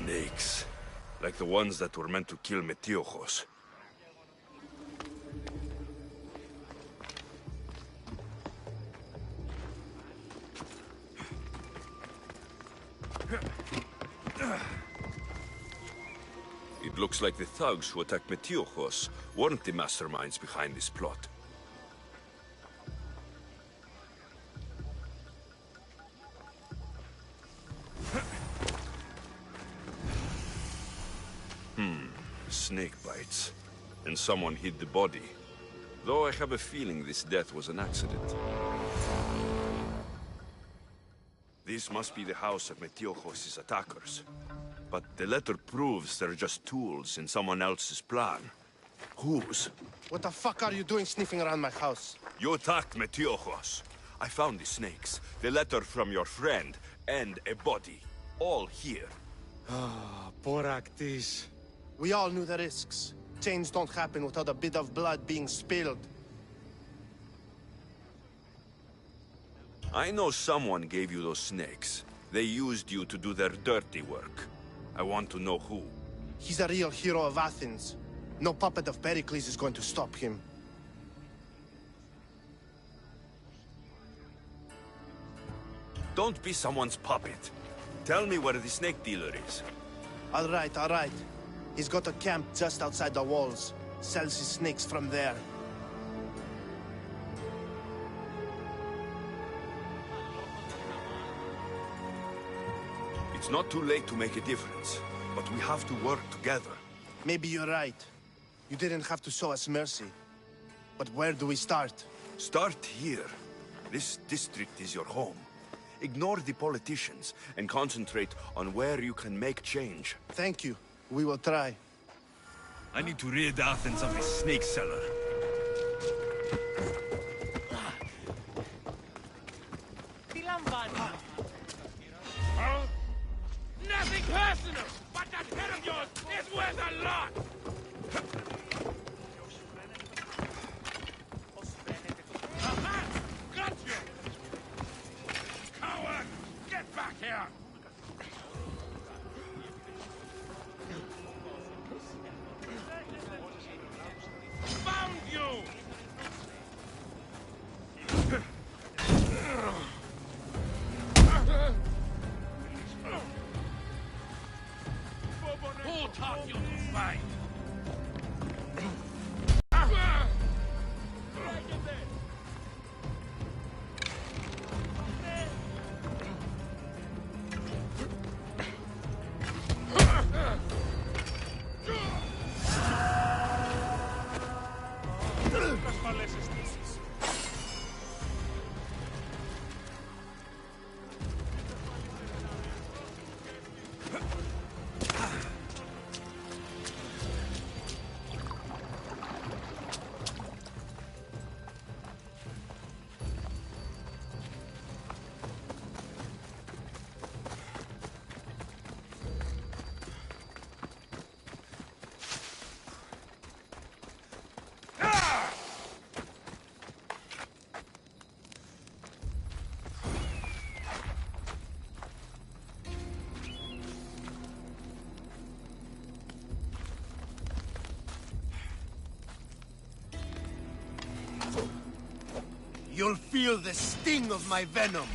Snakes. Like the ones that were meant to kill Metiojos. It looks like the thugs who attacked Metiojos weren't the masterminds behind this plot. Snake bites. And someone hid the body. Though I have a feeling this death was an accident. This must be the house of Metiojos' attackers. But the letter proves they're just tools in someone else's plan. Whose? What the fuck are you doing sniffing around my house? You attacked Metiojos. I found the snakes, the letter from your friend, and a body. All here. Poraktis. We all knew the risks. Change don't happen without a bit of blood being spilled. I know someone gave you those snakes. They used you to do their dirty work. I want to know who. He's a real hero of Athens. No puppet of Pericles is going to stop him. Don't be someone's puppet. Tell me where the snake dealer is. All right, all right. He's got a camp just outside the walls. Sells his snakes from there. It's not too late to make a difference, but we have to work together. Maybe you're right. You didn't have to show us mercy. But where do we start? Start here. This district is your home. Ignore the politicians and concentrate on where you can make change. Thank you. We will try. I need to rid Athens of this snake seller. Nothing personal, but that head of yours is worth a lot! Aha! Got you! Coward! Get back here! Found you! Who taught you to fight? You'll feel the sting of my venom.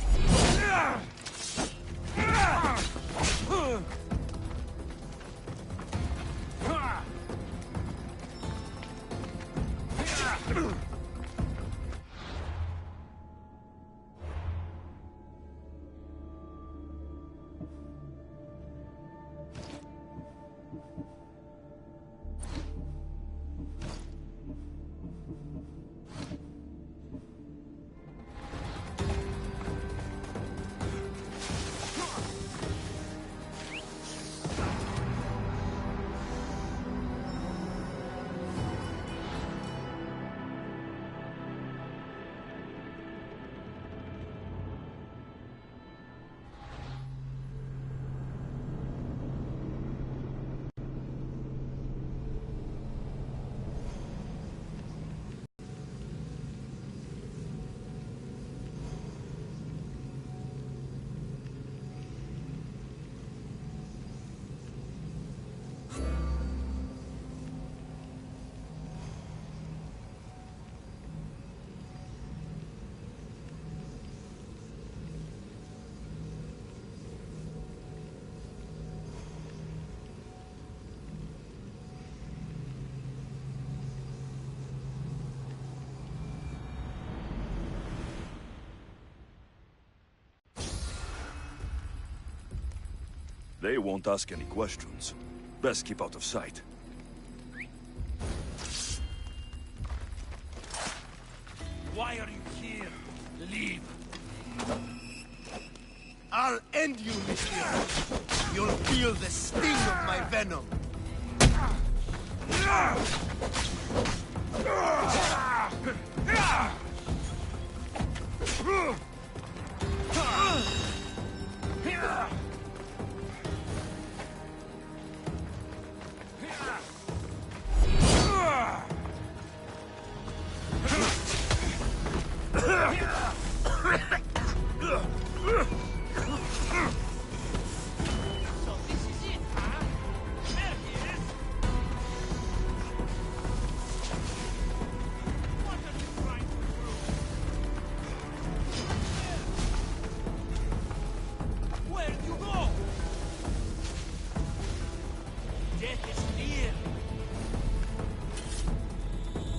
They won't ask any questions. Best keep out of sight. Why are you here? Leave. I'll end you, Monsieur. You'll feel the sting of my venom. So this is it, huh? There he is. What are you trying to prove? Where'd you go? Death is near.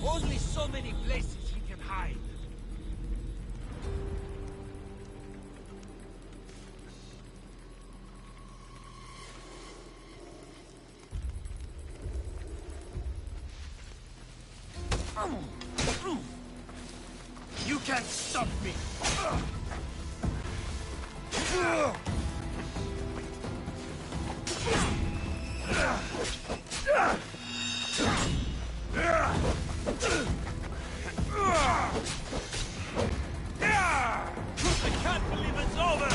Only so many places he can hide. You can't stop me. I can't believe it's over!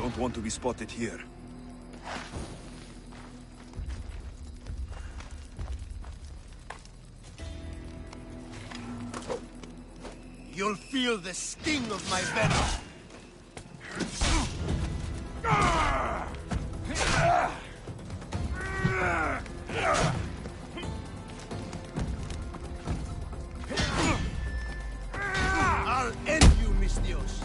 Don't want to be spotted here. You'll feel the sting of my venom. I'll end you, mis Dios.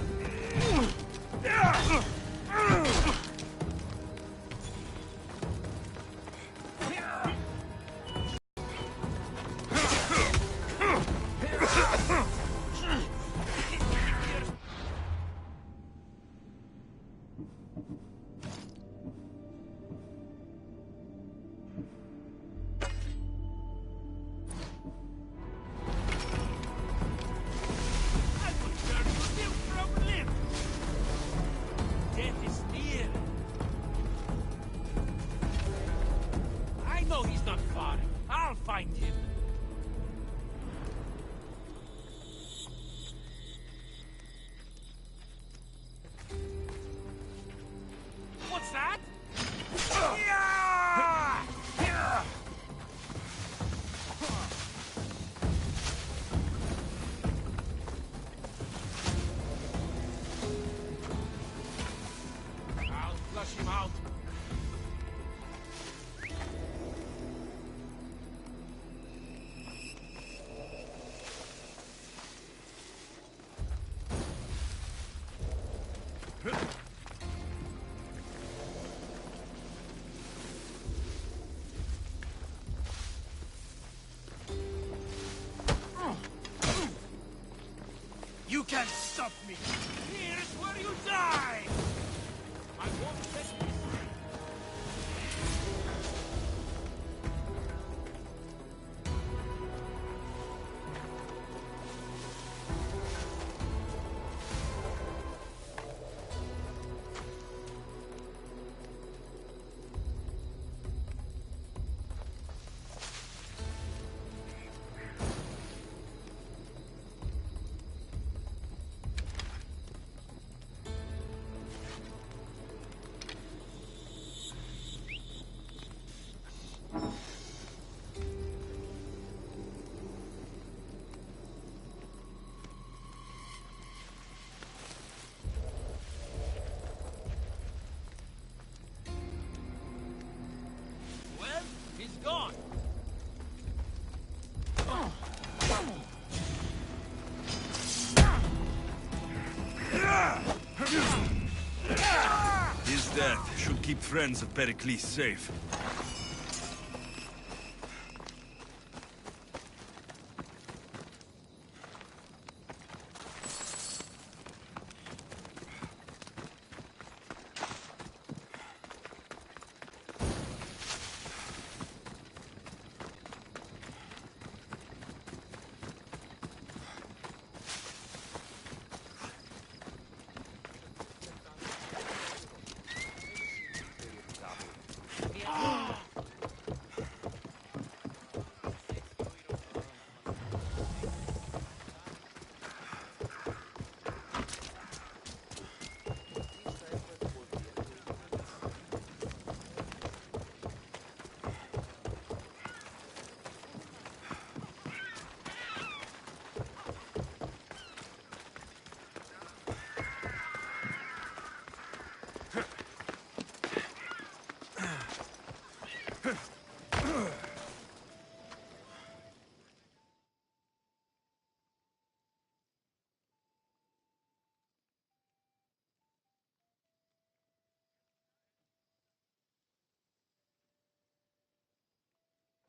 What's that? I'll flush him out. You can't stop me. Here's where you die! I won't let this. Well, he's gone. His death should keep friends of Pericles safe.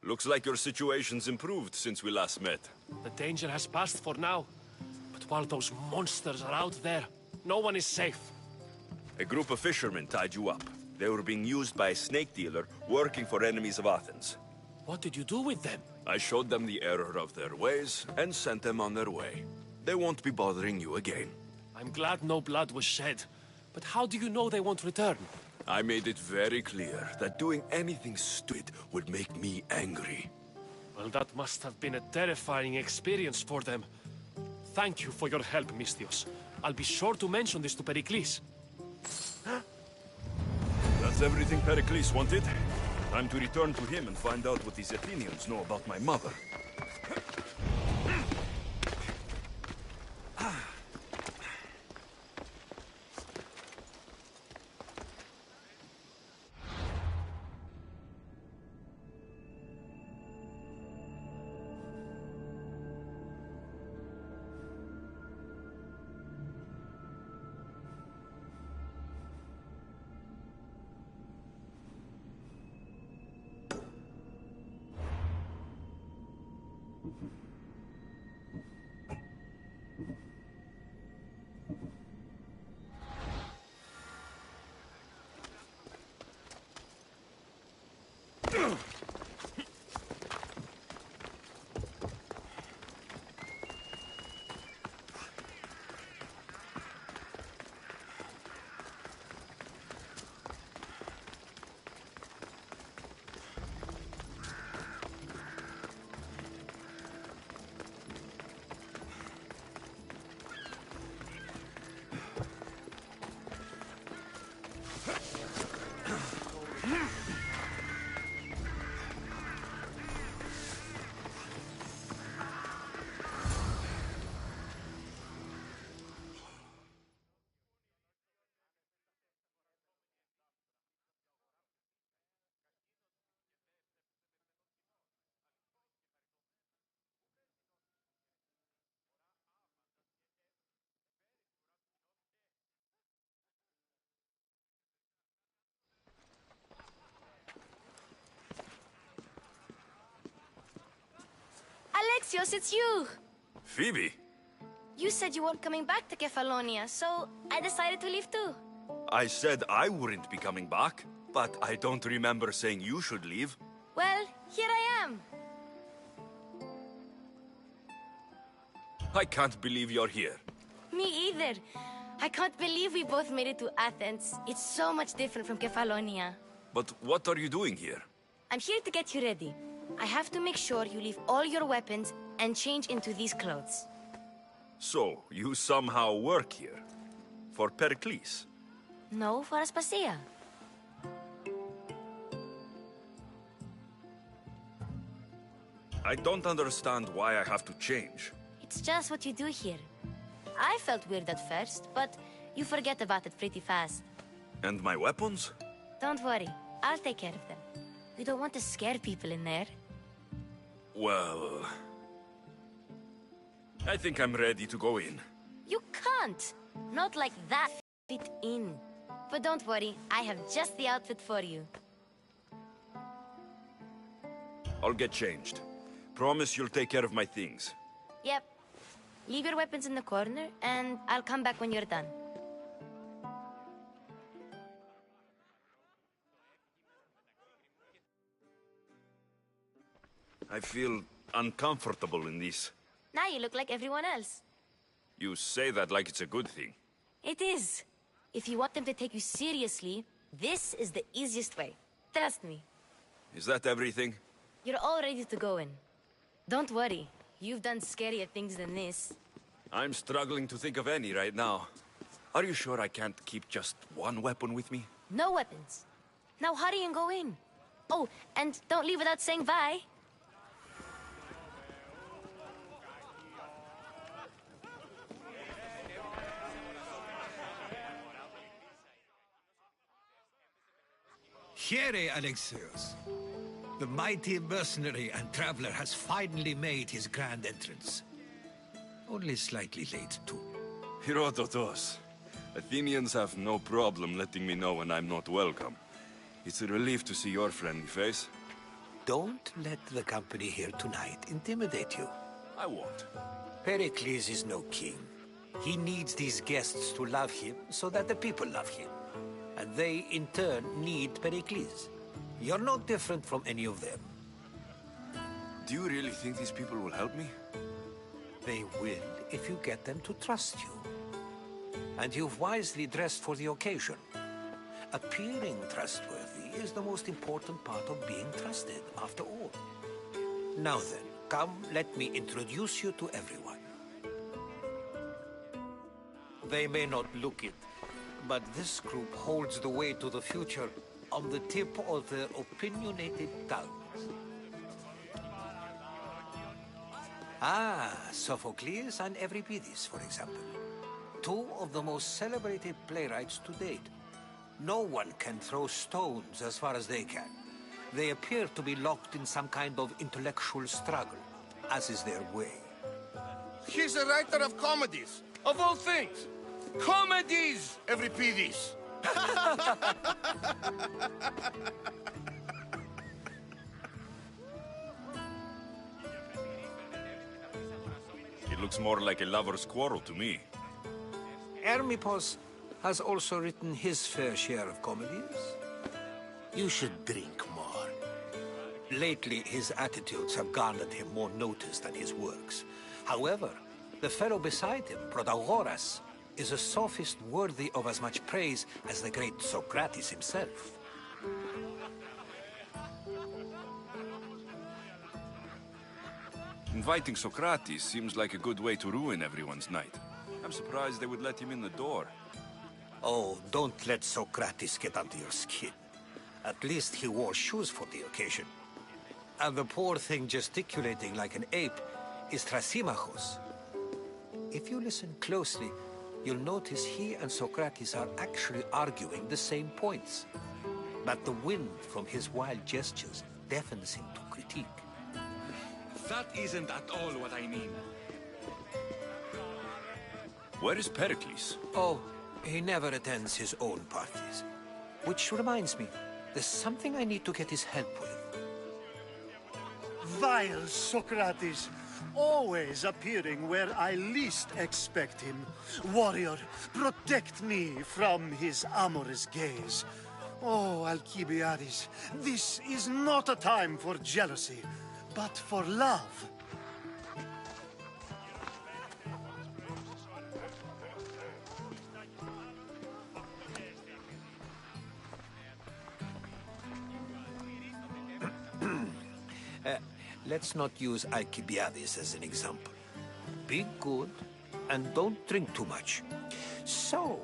Looks like your situation's improved since we last met. The danger has passed for now. But while those monsters are out there, no one is safe. A group of fishermen tied you up. They were being used by a snake dealer working for enemies of Athens. What did you do with them? I showed them the error of their ways and sent them on their way. They won't be bothering you again. I'm glad no blood was shed. But how do you know they won't return? I made it very clear that doing anything stupid would make me angry. Well, that must have been a terrifying experience for them. Thank you for your help, Mistios. I'll be sure to mention this to Pericles. That's everything Pericles wanted. Time to return to him and find out what these Athenians know about my mother. Alexios, it's you! Phoebe? You said you weren't coming back to Kefalonia, so I decided to leave too. I said I wouldn't be coming back, but I don't remember saying you should leave. Well, here I am. I can't believe you're here. Me either. I can't believe we both made it to Athens. It's so much different from Kefalonia. But what are you doing here? I'm here to get you ready. I have to make sure you leave all your weapons and change into these clothes. So, you somehow work here? For Pericles? No, for Aspasia. I don't understand why I have to change. It's just what you do here. I felt weird at first, but you forget about it pretty fast. And my weapons? Don't worry, I'll take care of them. You don't want to scare people in there. Well... I think I'm ready to go in. You can't! Not like that fit in. But don't worry, I have just the outfit for you. I'll get changed. Promise you'll take care of my things. Yep. Leave your weapons in the corner, and I'll come back when you're done. I feel uncomfortable in this. Now you look like everyone else. You say that like it's a good thing. It is. If you want them to take you seriously, this is the easiest way. Trust me. Is that everything? You're all ready to go in. Don't worry. You've done scarier things than this. I'm struggling to think of any right now. Are you sure I can't keep just one weapon with me? No weapons. Now hurry and go in. Oh, and don't leave without saying bye. Here, Alexios. The mighty mercenary and traveler has finally made his grand entrance. Only slightly late, too. Herodotus. Athenians have no problem letting me know when I'm not welcome. It's a relief to see your friendly face. Don't let the company here tonight intimidate you. I won't. Pericles is no king. He needs these guests to love him so that the people love him. And they, in turn, need Pericles. You're no different from any of them. Do you really think these people will help me? They will if you get them to trust you. And you've wisely dressed for the occasion. Appearing trustworthy is the most important part of being trusted, after all. Now then, come, let me introduce you to everyone. They may not look it, but this group holds the way to the future on the tip of their opinionated tongues. Ah, Sophocles and Euripides, for example. Two of the most celebrated playwrights to date. No one can throw stones as far as they can. They appear to be locked in some kind of intellectual struggle, as is their way. He's a writer of comedies, of all things. Comedies, Euripides. It looks more like a lover's quarrel to me. Hermippos has also written his fair share of comedies. You should drink more. Lately, his attitudes have garnered him more notice than his works. However, the fellow beside him, Protagoras, is a sophist worthy of as much praise as the great Socrates himself. Inviting Socrates seems like a good way to ruin everyone's night. I'm surprised they would let him in the door. Oh, don't let Socrates get under your skin. At least he wore shoes for the occasion. And the poor thing gesticulating like an ape is Thrasymachos. If you listen closely, you'll notice he and Socrates are actually arguing the same points. But the wind from his wild gestures deafens him to critique. That isn't at all what I mean. Where is Pericles? Oh, he never attends his own parties. Which reminds me, there's something I need to get his help with. Vile Socrates, always appearing where I least expect him. Warrior, protect me from his amorous gaze. Oh, Alcibiades, this is not a time for jealousy, but for love. Let's not use Alcibiades as an example. Be good and don't drink too much. So,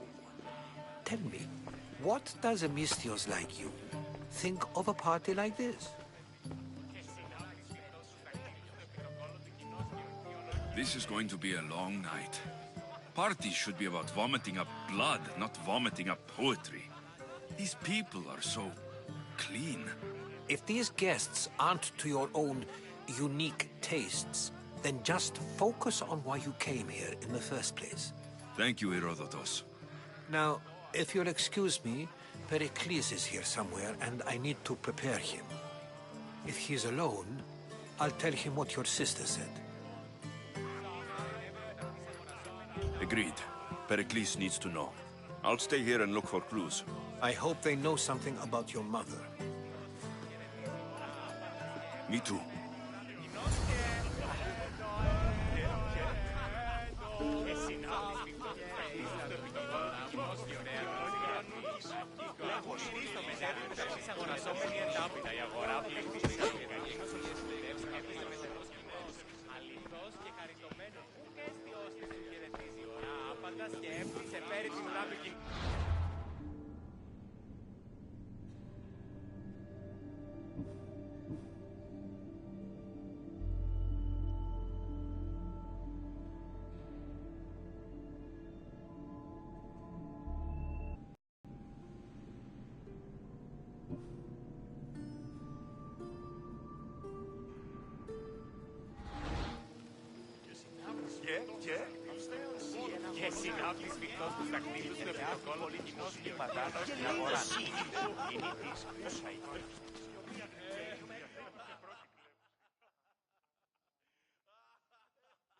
tell me, what does a Misthios like you think of a party like this? This is going to be a long night. Parties should be about vomiting up blood, not vomiting up poetry. These people are so clean. If these guests aren't to your own unique tastes, then just focus on why you came here in the first place. Thank you, Herodotus. Now, if you'll excuse me, Pericles is here somewhere, and I need to prepare him. If he's alone, I'll tell him what your sister said. Agreed. Pericles needs to know. I'll stay here and look for clues. I hope they know something about your mother. Me too.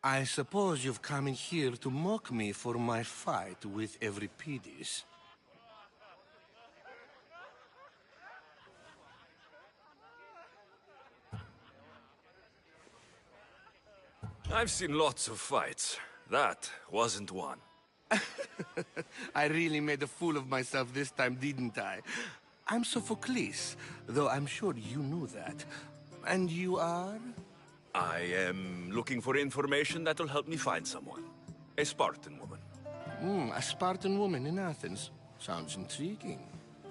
I suppose you've come in here to mock me for my fight with Euripides. I've seen lots of fights. That wasn't one. I really made a fool of myself this time, didn't I? I'm Sophocles, though I'm sure you knew that. And you are? I am looking for information that'll help me find someone. A Spartan woman. A Spartan woman in Athens. Sounds intriguing.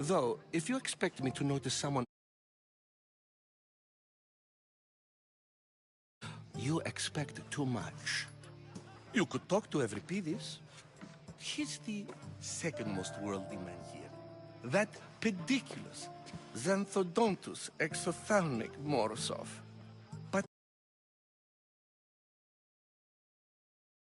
Though, if you expect me to notice someone... You expect too much. You could talk to Euripides. He's the second most worldly man here. That pediculous Xanthodontus exophthalmic Morosov.